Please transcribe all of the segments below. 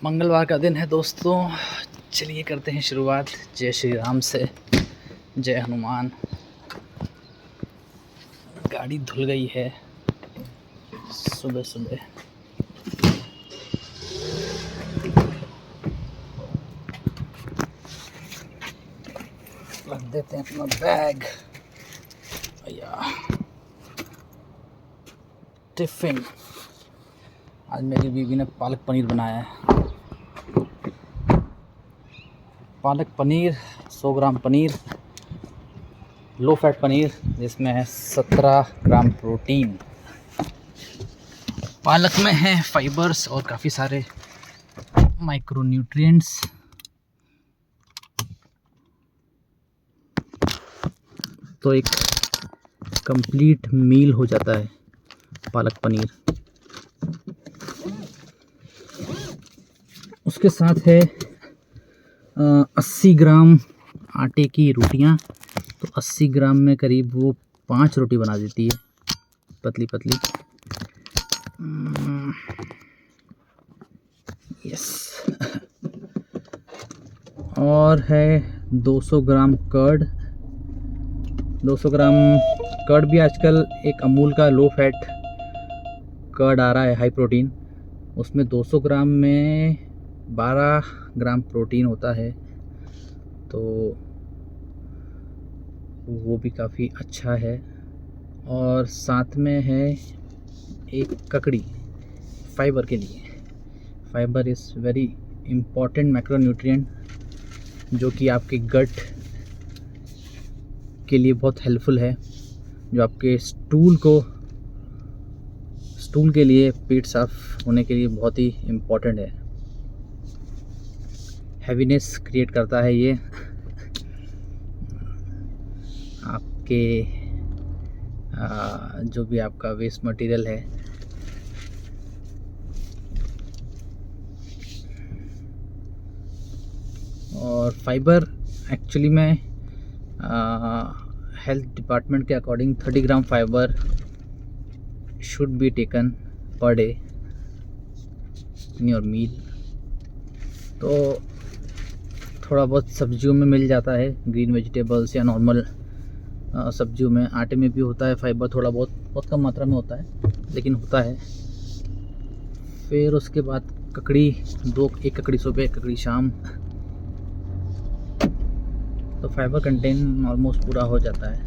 मंगलवार का दिन है दोस्तों, चलिए करते हैं शुरुआत। जय श्री राम से, जय हनुमान। गाड़ी धुल गई है सुबह सुबह। रख देते हैं अपना बैग या टिफ़िन। आज मेरी बीवी ने पालक पनीर बनाया है। पालक पनीर 100 ग्राम पनीर, लो फैट पनीर, जिसमें है 17 ग्राम प्रोटीन। पालक में है फाइबर्स और काफ़ी सारे माइक्रोन्यूट्रिएंट्स। तो एक कंप्लीट मील हो जाता है पालक पनीर। उसके साथ है 80 ग्राम आटे की रोटियां। तो 80 ग्राम में करीब वो 5 रोटी बना देती है, पतली पतली। यस। और है 200 ग्राम कर्ड। 200 ग्राम कर्ड भी आजकल एक अमूल का लो फैट कर्ड आ रहा है, हाई प्रोटीन। उसमें 200 ग्राम में 12 ग्राम प्रोटीन होता है, तो वो भी काफ़ी अच्छा है। और साथ में है एक ककड़ी फाइबर के लिए। Fibre is very important macronutrient, जो कि आपके गट के लिए बहुत हेल्पफुल है, जो आपके स्टूल के लिए, पेट साफ होने के लिए बहुत ही इम्पॉर्टेंट है। हैवीनेस क्रिएट करता है ये आपके जो भी आपका वेस्ट मटेरियल है। और फाइबर एक्चुअली में हेल्थ डिपार्टमेंट के according 30 gram fibre should be taken per day in your meal. तो थोड़ा बहुत सब्जियों में मिल जाता है, ग्रीन वेजिटेबल्स या नॉर्मल सब्जियों में। आटे में भी होता है फाइबर, थोड़ा बहुत कम मात्रा में होता है, लेकिन होता है। फिर उसके बाद ककड़ी, एक ककड़ी सुबह, एक ककड़ी शाम। तो फाइबर कंटेंट ऑलमोस्ट पूरा हो जाता है।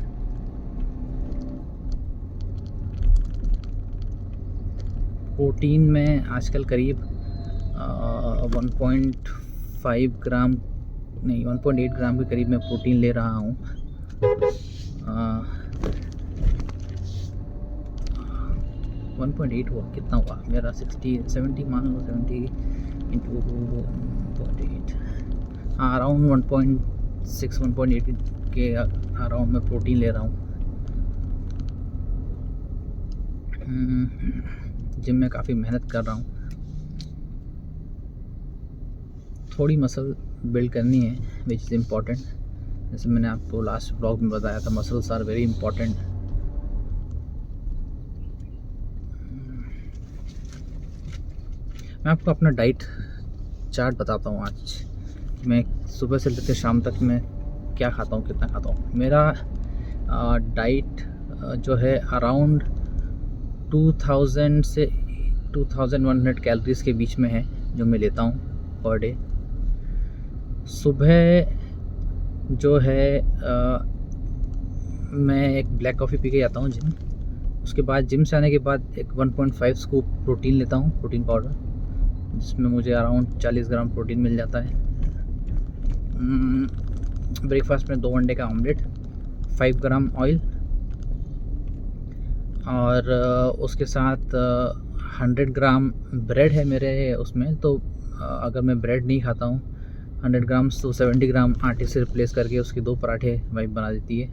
प्रोटीन में आजकल करीब 1.5 ग्राम नहीं 1.8 ग्राम के करीब मैं प्रोटीन ले रहा हूँ। 1.8 हुआ, कितना हुआ मेरा? 70 मान लो, 70 इंटू 1.8, हाँ अराउंड 1.6 1.8 के अराउंड मैं प्रोटीन ले रहा हूँ। जिम में काफ़ी मेहनत कर रहा हूँ, थोड़ी मसल बिल्ड करनी है, विच इज़ इम्पॉर्टेंट। जैसे मैंने आपको लास्ट ब्लॉग में बताया था, मसल्स आर वेरी इम्पॉर्टेंट। मैं आपको अपना डाइट चार्ट बताता हूँ आज। मैं सुबह से लेकर शाम तक मैं क्या खाता हूँ, कितना खाता हूँ। मेरा डाइट जो है अराउंड 2000 से 2100 कैलोरीज के बीच में है, जो मैं लेता हूँ पर डे। सुबह जो है मैं एक ब्लैक कॉफ़ी पी के जाता हूँ जिम। उसके बाद जिम से आने के बाद एक 1.5 स्कूप प्रोटीन लेता हूँ, प्रोटीन पाउडर, जिसमें मुझे अराउंड 40 ग्राम प्रोटीन मिल जाता है। ब्रेकफास्ट में 2 अंडे का ऑमलेट, 5 ग्राम ऑयल, और उसके साथ 100 ग्राम ब्रेड है मेरे उसमें। तो अगर मैं ब्रेड नहीं खाता हूँ, 100 ग्राम तो 70 ग्राम आटे से रिप्लेस करके उसके 2 पराठे वाइफ बना देती है।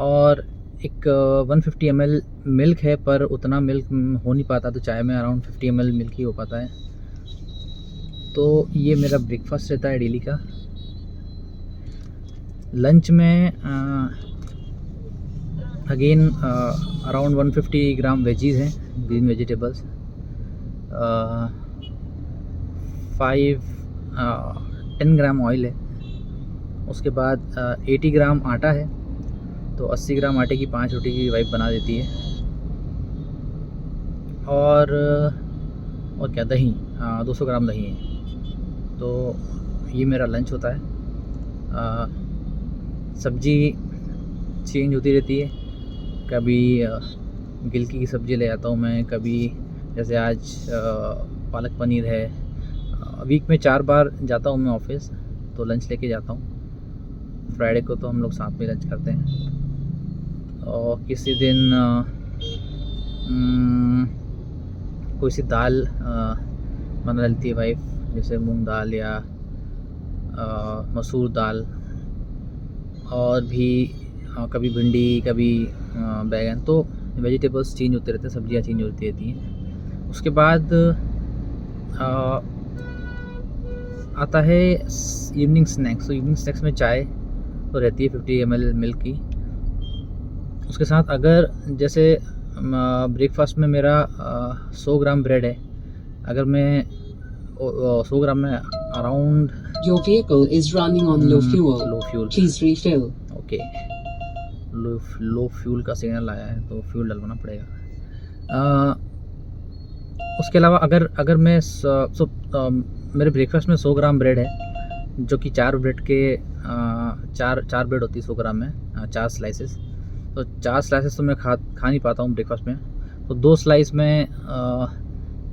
और एक 150 ml मिल्क है, पर उतना मिल्क हो नहीं पाता, तो चाय में अराउंड 50 ml मिल्क ही हो पाता है। तो ये मेरा ब्रेकफास्ट रहता है डेली का। लंच में अगेन अराउंड 150 ग्राम वेजीज़ हैं, ग्रीन वेजिटेबल्स। 10 ग्राम ऑयल है, उसके बाद 80 ग्राम आटा है, तो 80 ग्राम आटे की 5 रोटी की वाइफ बना देती है। और क्या, दही, 200 ग्राम दही है। तो ये मेरा लंच होता है। सब्ज़ी चेंज होती रहती है, कभी गिलकी की सब्ज़ी ले आता हूँ मैं, कभी जैसे आज पालक पनीर है। वीक में 4 बार जाता हूँ मैं ऑफिस, तो लंच लेके जाता हूँ। फ्राइडे को तो हम लोग साथ में लंच करते हैं। और किसी दिन कोई सी दाल बना लेती है वाइफ, जैसे मूंग दाल या मसूर दाल, और भी कभी भिंडी, कभी बैगन। तो वेजिटेबल्स चेंज होते रहते हैं, सब्जियां चेंज होती रहती हैं। उसके बाद आता है इवनिंग स्नैक्स। तो इवनिंग स्नैक्स में चाय तो रहती है 50 ml मिल्क की। उसके साथ अगर जैसे ब्रेकफास्ट में मेरा 100 ग्राम ब्रेड है, अगर मैं 100 ग्राम में around Your vehicle is running on low fuel. Low fuel, Please refill. Okay, low fuel का सिग्नल आया है तो फ्यूल डलवाना पड़ेगा। उसके अलावा अगर मैं मेरे ब्रेकफास्ट में 100 ग्राम ब्रेड है, जो कि 4 ब्रेड के 4 ब्रेड होती है 100 ग्राम में, 4 स्लाइसेस। तो 4 स्लाइसेस तो मैं खा नहीं पाता हूँ ब्रेकफास्ट में, तो 2 स्लाइस मैं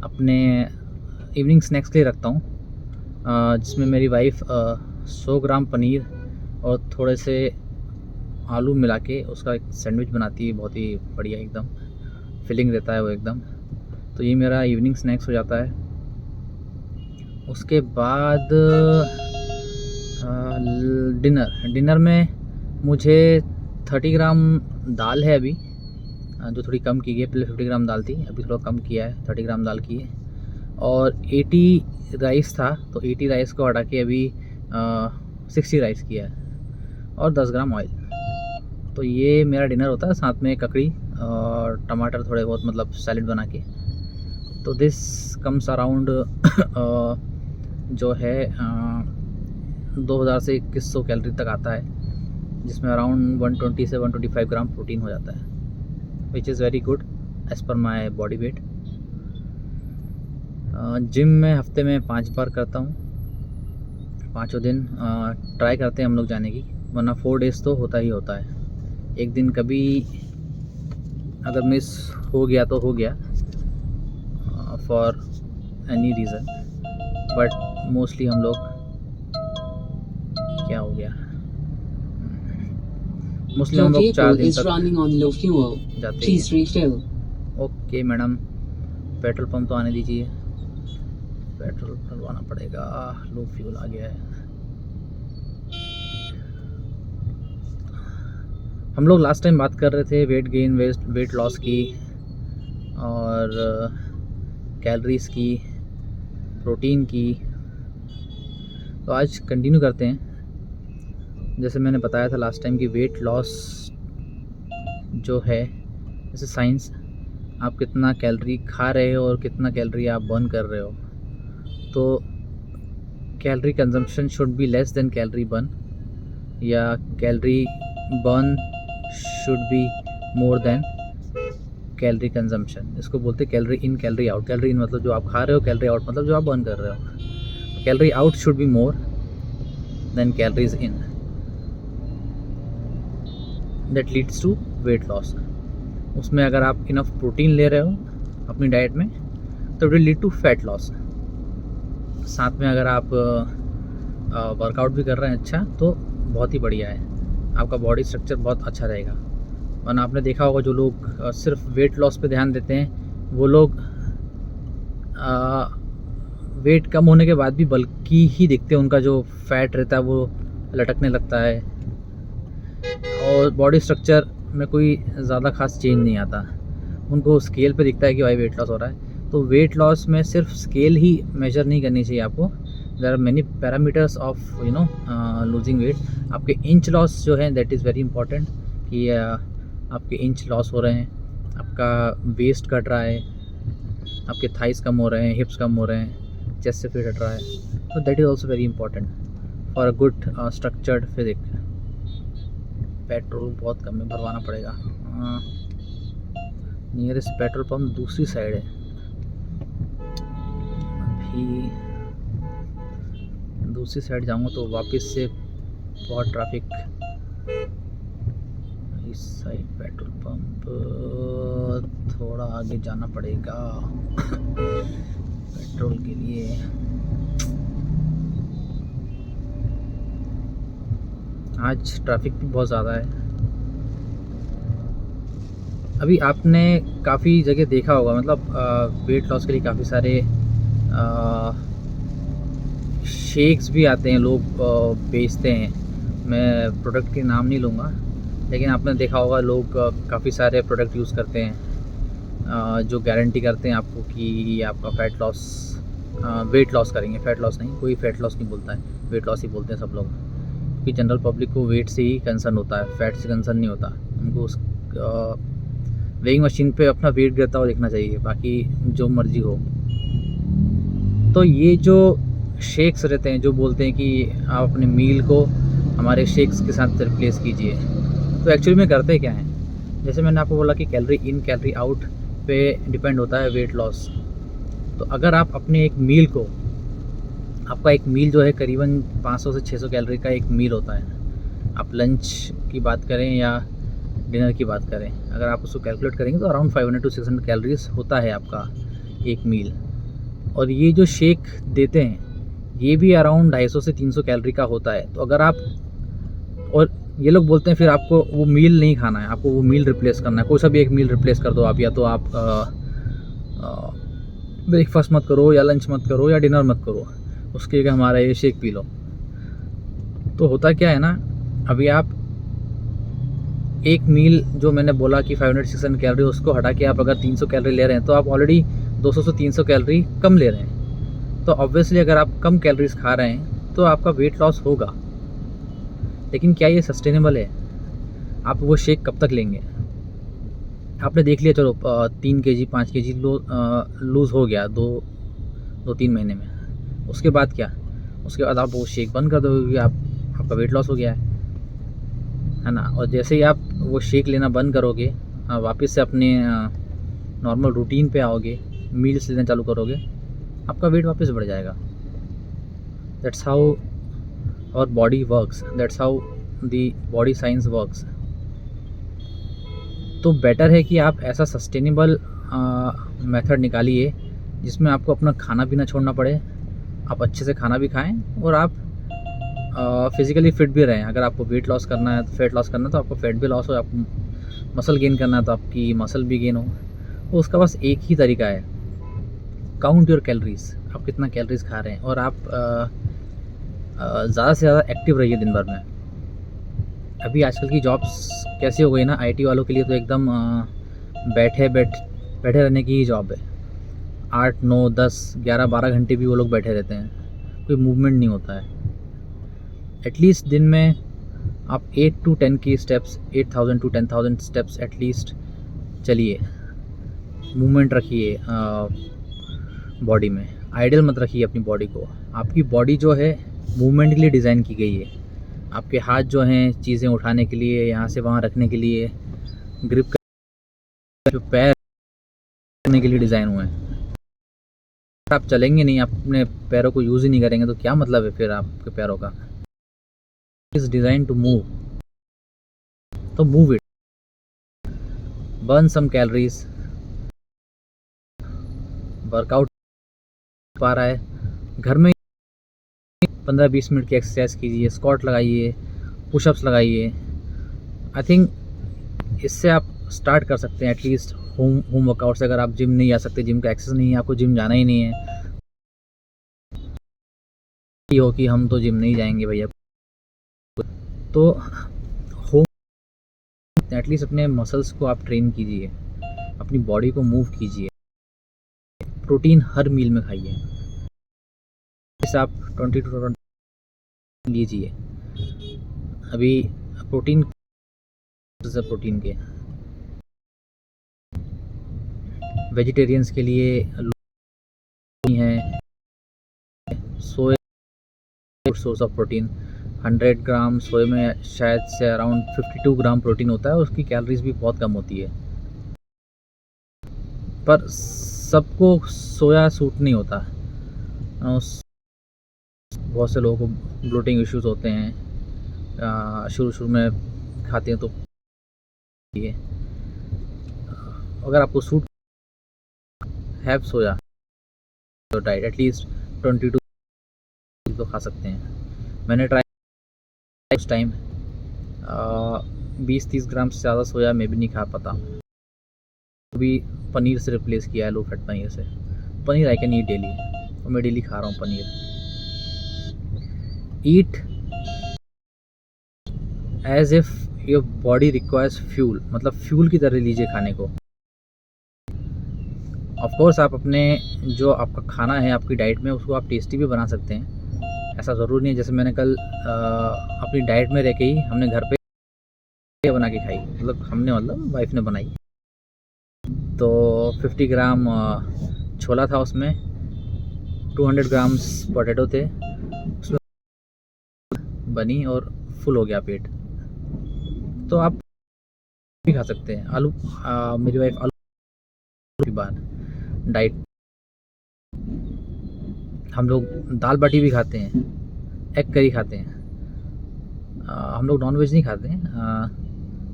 अपने इवनिंग स्नैक्स के लिए रखता हूँ, जिसमें मेरी वाइफ 100 ग्राम पनीर और थोड़े से आलू मिला के उसका एक सैंडविच बनाती है, बहुत ही बढ़िया, एकदम फिलिंग रहता है वो एकदम। तो ये मेरा इवनिंग स्नैक्स हो जाता है। उसके बाद डिनर में मुझे 30 ग्राम दाल है अभी, जो थोड़ी कम की गई है। पहले 50 ग्राम दाल थी, अभी थोड़ा कम किया है, 30 ग्राम दाल की है। और 80 राइस था, तो 80 राइस को हटा के अभी 60 राइस किया है, और 10 ग्राम ऑयल। तो ये मेरा डिनर होता है, साथ में ककड़ी और टमाटर थोड़े बहुत, मतलब सैलेड बना के। तो दिस कम्स अराउंड जो है 2000 से 2100 कैलोरी तक आता है, जिसमें अराउंड 120 से 125 ग्राम प्रोटीन हो जाता है, which is very good as per my body weight. Gym में हफ्ते में 5 बार करता हूँ, 5 दिन ट्राई करते हैं हम लोग जाने की, वरना 4 डेज़ तो होता ही होता है। एक दिन कभी अगर मिस हो गया तो हो गया, for any reason, but mostly हम लोग, क्या हो गया, मोस्टली Your हम लोग 4 vehicle दिन is तक running on low fuel. जाते Please हैं। refill. Okay madam, petrol pump तो आने दीजिए, पेट्रोल डलवाना पड़ेगा, लो फ्यूल आ गया है। हम लोग लास्ट टाइम बात कर रहे थे वेट गेन, वेट लॉस की, और कैलोरीज की, प्रोटीन की। तो आज कंटिन्यू करते हैं। जैसे मैंने बताया था लास्ट टाइम कि वेट लॉस जो है, जैसे साइंस, आप कितना कैलोरी खा रहे हो और कितना कैलोरी आप बर्न कर रहे हो। तो calorie consumption should be less than calorie burn, या calorie burn should be more than calorie consumption. इसको बोलते हैं calorie in, calorie out. Calorie in मतलब जो आप खा रहे हो, कैलोरी आउट मतलब जो आप बर्न कर रहे हो। Calorie out should be more than calories in, that leads to weight loss. उसमें अगर आप इनफ प्रोटीन ले रहे हो अपनी डाइट में, तो it will lead to fat loss. साथ में अगर आप वर्कआउट भी कर रहे हैं अच्छा, तो बहुत ही बढ़िया है, आपका बॉडी स्ट्रक्चर बहुत अच्छा रहेगा। वरना आपने देखा होगा जो लोग सिर्फ वेट लॉस पे ध्यान देते हैं, वो लोग वेट कम होने के बाद भी बल्कि ही दिखते हैं, उनका जो फैट रहता है वो लटकने लगता है, और बॉडी स्ट्रक्चर में कोई ज़्यादा खास चेंज नहीं आता। उनको स्केल पे दिखता है कि भाई वेट लॉस हो रहा है। तो वेट लॉस में सिर्फ स्केल ही मेजर नहीं करनी चाहिए आपको, there are many parameters of losing weight. आपके इंच लॉस जो है, दैट इज़ वेरी इंपॉर्टेंट, कि आपके इंच लॉस हो रहे हैं, आपका वेस्ट घट रहा है, आपके थाइस कम हो रहे हैं, हिप्स कम हो रहे हैं, चेस्ट से फीड हट रहा है, तो that is also very important for a good structured physique. Petrol बहुत कम में भरवाना पड़ेगा। नियरेस्ट पेट्रोल पंप दूसरी साइड है। अभी दूसरी साइड जाऊंगा तो वापस से बहुत ट्रैफिक। इस साइड पेट्रोल पंप थोड़ा आगे जाना पड़ेगा पेट्रोल के लिए। आज ट्रैफिक भी बहुत ज़्यादा है। अभी आपने काफ़ी जगह देखा होगा, मतलब वेट लॉस के लिए काफ़ी सारे शेक्स भी आते हैं, लोग बेचते हैं। मैं प्रोडक्ट के नाम नहीं लूँगा, लेकिन आपने देखा होगा लोग काफ़ी सारे प्रोडक्ट यूज़ करते हैं जो गारंटी करते हैं आपको कि आपका फ़ैट लॉस वेट लॉस करेंगे। फ़ैट लॉस नहीं, कोई फ़ैट लॉस नहीं बोलता है, वेट लॉस ही बोलते हैं सब लोग, क्योंकि जनरल पब्लिक को वेट से ही कंसर्न होता है, फ़ैट से कंसर्न नहीं होता। उनको उस वेइंग मशीन पे अपना वेट गिरता हुआ दिखना चाहिए, बाकी जो मर्जी हो। तो ये जो शेक्स रहते हैं जो बोलते हैं कि आप अपने मील को हमारे शेक्स के साथ रिप्लेस कीजिए, तो एक्चुअली में करते क्या हैं? जैसे मैंने आपको बोला कि कैलोरी इन कैलोरी आउट पे डिपेंड होता है वेट लॉस। तो अगर आप अपने एक मील को, आपका एक मील जो है करीबन 500 से 600 कैलोरी का एक मील होता है, आप लंच की बात करें या डिनर की बात करें, अगर आप उसको कैलकुलेट करेंगे तो अराउंड 500 टू 600 कैलोरीज होता है आपका एक मील। और ये जो शेक देते हैं ये भी अराउंड 250 से 300 कैलोरी का होता है। तो अगर आप, और ये लोग बोलते हैं फिर आपको वो मील नहीं खाना है, आपको वो मील रिप्लेस करना है, कोई सा भी एक मील रिप्लेस कर दो आप, या तो आप ब्रेकफास्ट मत करो या लंच मत करो या डिनर मत करो, उसके जगह हमारा ये शेक पी लो। तो होता क्या है ना, अभी आप एक मील जो मैंने बोला कि 500-600 कैलोरी, उसको हटा के आप अगर 300 कैलोरी ले रहे हैं तो आप ऑलरेडी 200 से 300 कैलोरी कम ले रहे हैं। तो ऑब्वियसली अगर आप कम कैलोरीज खा रहे हैं तो आपका वेट लॉस होगा, लेकिन क्या ये सस्टेनेबल है? आप वो शेक कब तक लेंगे? आपने देख लिया, चलो 3 kg 5 kg लूज़ हो गया 2-3 महीने में, उसके बाद क्या? उसके बाद आप वो शेक बंद कर दोगे कि आपका वेट लॉस हो गया है ना। और जैसे ही आप वो शेक लेना बंद करोगे, वापस से अपने नॉर्मल रूटीन पे आओगे, मील्स लेना चालू करोगे, आपका वेट वापस बढ़ जाएगा। That's how our body works, that's how the body science works. तो बेटर है कि आप ऐसा सस्टेनेबल मेथड निकालिए जिसमें आपको अपना खाना पीना छोड़ना पड़े, आप अच्छे से खाना भी खाएं और आप फिज़िकली फिट भी रहें। अगर आपको वेट लॉस करना है, तो फैट लॉस करना है तो आपको फैट भी लॉस हो, आपको मसल गेन करना है तो आपकी मसल भी गेन हो। तो उसका बस एक ही तरीका है, काउंट योर कैलोरीज, आप कितना कैलोरीज खा रहे हैं, और आप ज़्यादा से ज़्यादा एक्टिव रहिए दिन भर में। अभी आजकल की जॉब्स कैसी हो गई ना, आईटी वालों के लिए तो एकदम बैठे रहने की ही जॉब है। 8, 9, 10, 11, 12 घंटे भी वो लोग बैठे रहते हैं, कोई मूवमेंट नहीं होता है। एटलीस्ट दिन में आप 8 to 10 की स्टेप्स, 8000 to 10,000 स्टेप्स एटलीस्ट चलिए, मूवमेंट रखिए बॉडी में, आइडल मत रखिए अपनी बॉडी को। आपकी बॉडी जो है मूवमेंट के लिए डिज़ाइन की गई है। आपके हाथ जो हैं चीज़ें उठाने के लिए, यहाँ से वहाँ रखने के लिए, ग्रिप जो पैर करने के लिए डिज़ाइन हुए हैं। आप चलेंगे नहीं, आप अपने पैरों को यूज़ ही नहीं करेंगे तो क्या मतलब है फिर आपके पैरों का? इज़ डिज़ाइन टू मूव, तो move it, burn some calories. Workout पा रहा है, घर में 15-20 मिनट की एक्सरसाइज कीजिए, स्क्वाट लगाइए, पुशअप्स लगाइए। आई थिंक इससे आप स्टार्ट कर सकते हैं एटलीस्ट होम वर्कआउट से। अगर आप जिम नहीं जा सकते, जिम का एक्सेस नहीं है, आपको जिम जाना ही नहीं है, ये हो कि हम तो जिम नहीं जाएंगे भैया, तो होम एटलीस्ट अपने मसल्स को आप ट्रेन कीजिए, अपनी बॉडी को मूव कीजिए। प्रोटीन हर मील में खाइए, जैसे आप 20 to 20 लीजिए। अभी प्रोटीन के वेजिटेरियंस के लिए है, सोया सोर्स ऑफ प्रोटीन। 100 ग्राम सोए में शायद से अराउंड 52 ग्राम प्रोटीन होता है, उसकी कैलोरीज भी बहुत कम होती है। पर सबको सोया सूट नहीं होता। बहुत से लोगों को ब्लोटिंग इश्यूज होते हैं, शुरू में खाते हैं तो ये अगर आपको सूट हैव सोया तो डाइट एटलीस्ट 22 तो खा सकते हैं। मैंने ट्राई उस टाइम 20-30 ग्राम से ज़्यादा सोया मैं भी नहीं खा पाता। अभी पनीर से रिप्लेस किया है, लो फैट पनीर से। Paneer I can eat daily और मैं डेली खा रहा हूँ paneer. Eat as if your body requires fuel, मतलब फ्यूल की तरह लीजिए खाने को। ऑफ कोर्स आप अपने जो आपका खाना है आपकी डाइट में उसको आप टेस्टी भी बना सकते हैं, ऐसा ज़रूरी नहीं। जैसे मैंने कल अपनी डाइट में रह के ही हमने घर पे बना के खाई, मतलब वाइफ ने बनाई। तो 50 ग्राम छोला था, उसमें 200 ग्राम्स पोटैटो थे, उसमें बनी और फुल हो गया पेट। तो आप भी खा सकते हैं। आलू मेरी वाइफ आलू की बात डाइट। हम लोग दाल बाटी भी खाते हैं, एग करी खाते हैं। हम लोग नॉन वेज नहीं खाते हैं।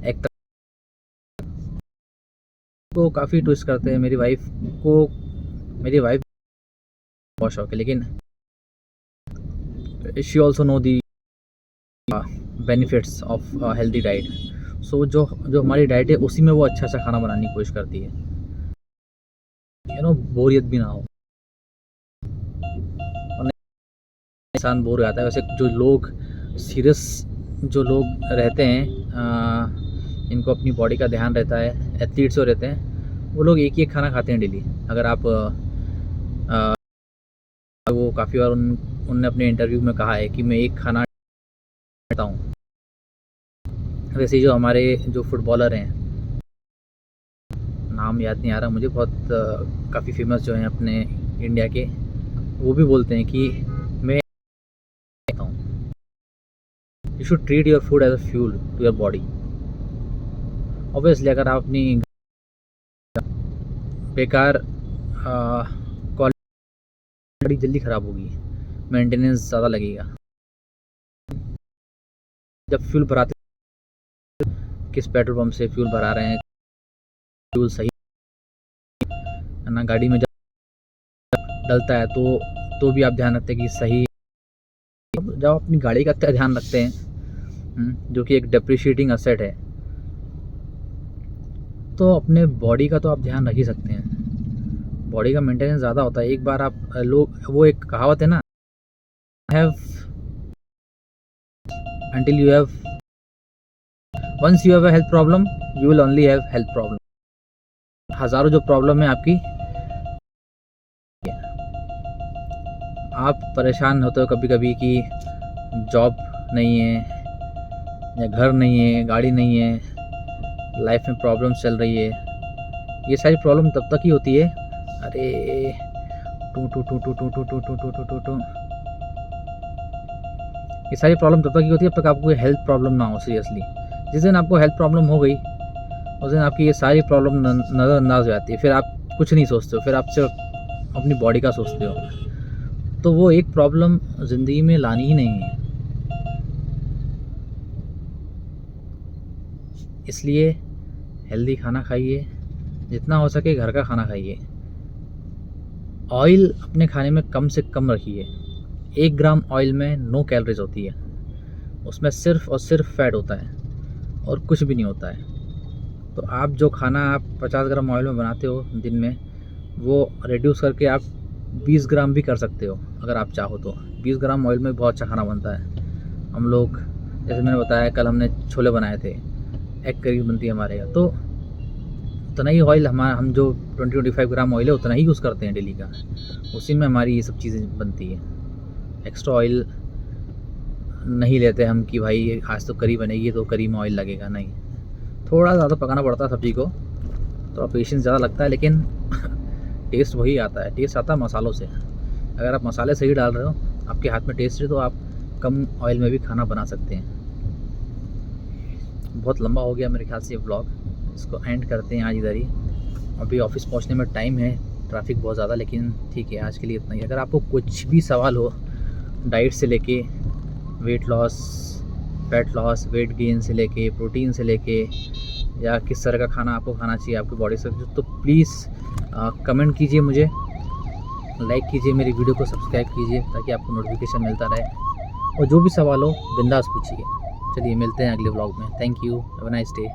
एग को काफ़ी ट्विस्ट करते हैं। मेरी वाइफ बहुत शौक है, लेकिन she also know the benefits of healthy diet. So जो हमारी डाइट है उसी में वो अच्छा खाना बनाने की कोशिश करती है, बोरियत भी ना हो। इंसान बोर हो जाता है। वैसे जो लोग सीरियस जो लोग रहते हैं, इनको अपनी बॉडी का ध्यान रहता है, एथलीट्स जो रहते हैं, वो लोग एक ही खाना खाते हैं डेली। अगर आप वो काफ़ी बार उनने अपने इंटरव्यू में कहा है कि मैं एक खाना खाता हूँ। वैसे ही जो हमारे जो फुटबॉलर हैं, नाम याद नहीं आ रहा मुझे, बहुत काफ़ी फेमस जो हैं अपने इंडिया के, वो भी बोलते हैं कि मैं खाता हूँ। You should treat your food as a fuel to your body. Obviously अगर आप अपनी बेकार क्वालिटी जल्दी ख़राब होगी, मेंटेनेंस ज़्यादा लगेगा। जब फ्यूल भराते किस पेट्रोल पंप से फ्यूल भरा रहे हैं, फ्यूल सही है ना, गाड़ी में जब डलता है तो भी आप ध्यान रखते हैं कि सही। जब आप अपनी गाड़ी का ध्यान रखते हैं, जो कि एक डेप्रिशिएटिंग असेट है, तो अपने बॉडी का तो आप ध्यान रख ही सकते हैं। बॉडी का मेंटेनेंस ज़्यादा होता है। एक बार आप लोग, वो एक कहावत है ना, once you have a health problem you will only have health problem। हज़ारों जो प्रॉब्लम है आपकी, आप परेशान होते हो कभी कभी कि जॉब नहीं है या घर नहीं है, गाड़ी नहीं है, लाइफ में प्रॉब्लम चल रही है। ये सारी प्रॉब्लम तब तक ही होती है, अरे टू ये सारी प्रॉब्लम तब तक ही होती है जब तक आपको हेल्थ प्रॉब्लम ना हो सीरियसली। जिस दिन आपको हेल्थ प्रॉब्लम हो गई, उस दिन आपकी ये सारी प्रॉब्लम नज़रअंदाज हो जाती है। फिर आप कुछ नहीं सोचते हो, फिर आप सिर्फ अपनी बॉडी का सोचते हो। तो वो एक प्रॉब्लम ज़िंदगी में लानी ही नहीं है। इसलिए हेल्दी खाना खाइए, जितना हो सके घर का खाना खाइए। ऑयल अपने खाने में कम से कम रखिए। 1 ग्राम ऑयल में 9 कैलोरीज होती है, उसमें सिर्फ और सिर्फ फैट होता है और कुछ भी नहीं होता है। तो आप जो खाना आप 50 ग्राम ऑयल में बनाते हो दिन में, वो रिड्यूस करके आप 20 ग्राम भी कर सकते हो अगर आप चाहो तो। 20 ग्राम ऑयल में बहुत अच्छा खाना बनता है। हम लोग, जैसे मैंने बताया, कल हमने छोले बनाए थे, एग करी बनती है हमारे यहाँ, तो उतना ही ऑयल हम जो 20-25 ग्राम ऑयल है उतना ही यूज़ करते हैं डेली का, उसी में हमारी ये सब चीज़ें बनती है। एक्स्ट्रा ऑयल नहीं लेते हम कि भाई आज तो करी बनेगी तो करी में ऑयल लगेगा, नहीं। थोड़ा ज़्यादा पकाना पड़ता है सब्ज़ी को, थोड़ा पेशेंस ज़्यादा लगता है, लेकिन टेस्ट वही आता है। टेस्ट आता है मसालों से। अगर आप मसाले सही डाल रहे हो आपके हाथ में टेस्ट है तो आप कम ऑयल में भी खाना बना सकते हैं। बहुत लंबा हो गया मेरे ख्याल से ये व्लॉग, इसको एंड करते हैं आज इधर ही। अभी ऑफिस पहुंचने में टाइम है, ट्रैफिक बहुत ज़्यादा, लेकिन ठीक है आज के लिए इतना ही। अगर आपको कुछ भी सवाल हो डाइट से लेके weight loss, fat loss, weight gain से लेके प्रोटीन से लेके या किस तरह का खाना आपको खाना चाहिए आपकी बॉडी से, तो प्लीज़ कमेंट कीजिए, मुझे लाइक कीजिए, मेरी वीडियो को सब्सक्राइब कीजिए ताकि आपको नोटिफिकेशन मिलता रहे। और जो भी सवाल हो बिंदास पूछिए। चलिए मिलते हैं अगले व्लॉग में। Thank you, have a nice day.